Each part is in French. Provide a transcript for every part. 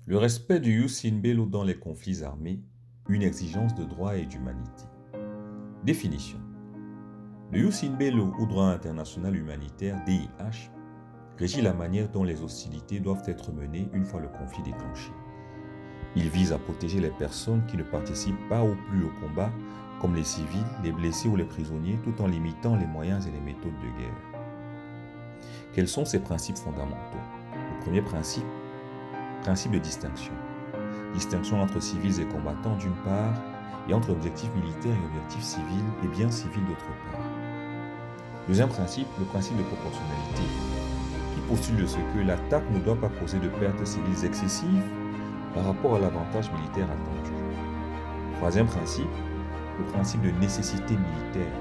Le respect du jus in bello dans les conflits armés, une exigence de droit et d'humanité. Définition. Le jus in bello ou droit international humanitaire, DIH, régit la manière dont les hostilités doivent être menées une fois le conflit déclenché. Il vise à protéger les personnes qui ne participent pas ou plus au combat, comme les civils, les blessés ou les prisonniers, tout en limitant les moyens et les méthodes de guerre. Quels sont ces principes fondamentaux? Le premier principe de distinction. Distinction entre civils et combattants d'une part, et entre objectifs militaires et objectifs civils et biens civils d'autre part. Deuxième principe, le principe de proportionnalité, qui postule de ce que l'attaque ne doit pas causer de pertes civiles excessives par rapport à l'avantage militaire attendu. Troisième principe, le principe de nécessité militaire.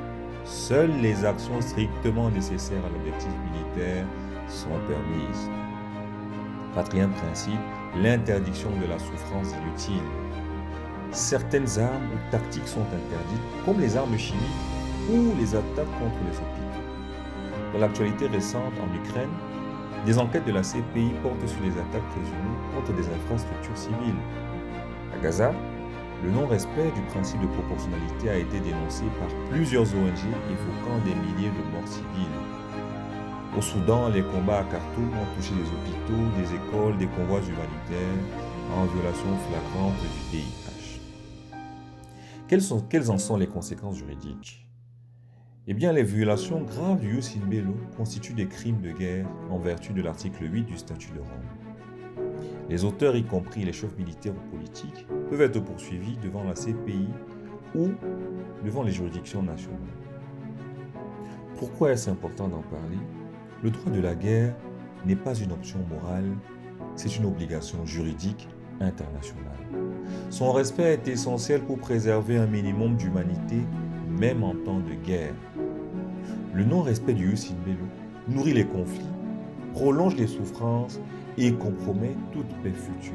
Seules les actions strictement nécessaires à l'objectif militaire sont permises. Quatrième principe, l'interdiction de la souffrance inutile. Certaines armes ou tactiques sont interdites, comme les armes chimiques ou les attaques contre les hôpitaux. Dans l'actualité récente en Ukraine, des enquêtes de la CPI portent sur les attaques présumées contre des infrastructures civiles. À Gaza, le non-respect du principe de proportionnalité a été dénoncé par plusieurs ONG évoquant des milliers de morts civiles. Au Soudan, les combats à Khartoum ont touché des hôpitaux, des écoles, des convois humanitaires en violation flagrante du DIH. Quelles en sont les conséquences juridiques? Eh bien, les violations graves du jus in bello constituent des crimes de guerre en vertu de l'article 8 du statut de Rome. Les auteurs, y compris les chefs militaires ou politiques, peuvent être poursuivis devant la CPI ou devant les juridictions nationales. Pourquoi est-ce important d'en parler? Le droit de la guerre n'est pas une option morale, c'est une obligation juridique internationale. Son respect est essentiel pour préserver un minimum d'humanité, même en temps de guerre. Le non-respect du jus in bello nourrit les conflits, prolonge les souffrances et compromet toute paix future.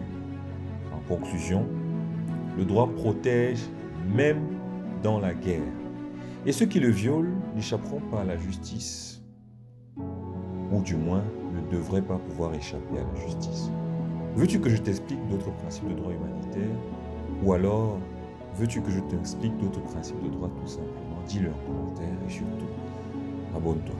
En conclusion, le droit protège même dans la guerre. Et ceux qui le violent n'échapperont pas à la justice, ou du moins ne devraient pas pouvoir échapper à la justice. Veux-tu que je t'explique d'autres principes de droit humanitaire? Ou alors, veux-tu que je t'explique d'autres principes de droit tout simplement? Dis-le en commentaire et surtout, abonne-toi.